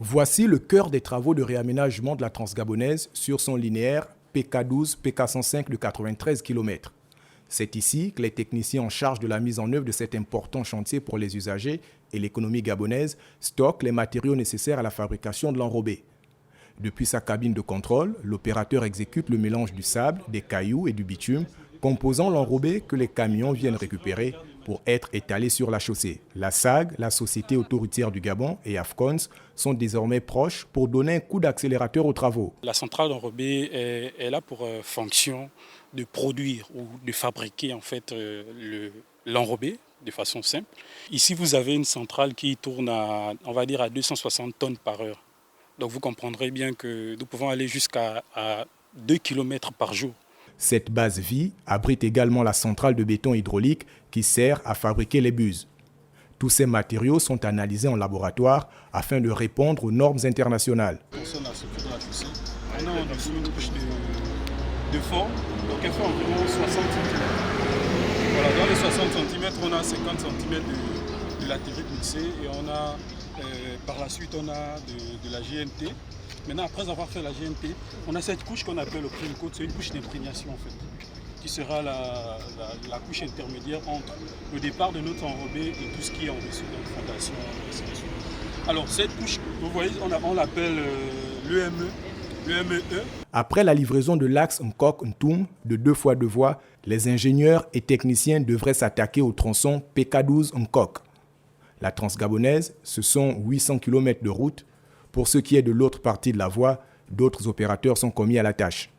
Voici le cœur des travaux de réaménagement de la Transgabonaise sur son linéaire PK12-PK105 de 93 km. C'est ici que les techniciens en charge de la mise en œuvre de cet important chantier pour les usagers et l'économie gabonaise stockent les matériaux nécessaires à la fabrication de l'enrobé. Depuis sa cabine de contrôle, l'opérateur exécute le mélange du sable, des cailloux et du bitume, composant l'enrobé que les camions viennent récupérer pour être étalés sur la chaussée. La SAG, la Société autoroutière du Gabon, et AFCONS sont désormais proches pour donner un coup d'accélérateur aux travaux. La centrale d'enrobé est là pour fonction de produire ou de fabriquer en fait l'enrobé de façon simple. Ici, vous avez une centrale qui tourne à 260 tonnes par heure. Donc vous comprendrez bien que nous pouvons aller jusqu'à 2 km par jour. Cette base vie abrite également la centrale de béton hydraulique qui sert à fabriquer les buses. Tous ces matériaux sont analysés en laboratoire afin de répondre aux normes internationales. On a en dessous une couche de fond, donc elle fait environ 60 cm. Voilà, dans les 60 cm, on a 50 cm de latérite mixée et on a par la suite on a de la GNT. Maintenant, après avoir fait la GNT, on a cette couche qu'on appelle le prime coat, c'est une couche d'imprégnation en fait, qui sera la couche intermédiaire entre le départ de notre enrobé et tout ce qui est en dessous, donc fondation, ainsi de suite. Alors cette couche, vous voyez, on l'appelle l'EME. Après la livraison de l'axe Nkok-Ntoum de 2x2 voies, les ingénieurs et techniciens devraient s'attaquer au tronçon PK12 Nkok. La Transgabonaise, ce sont 800 km de route. Pour ce qui est de l'autre partie de la voie, d'autres opérateurs sont commis à la tâche.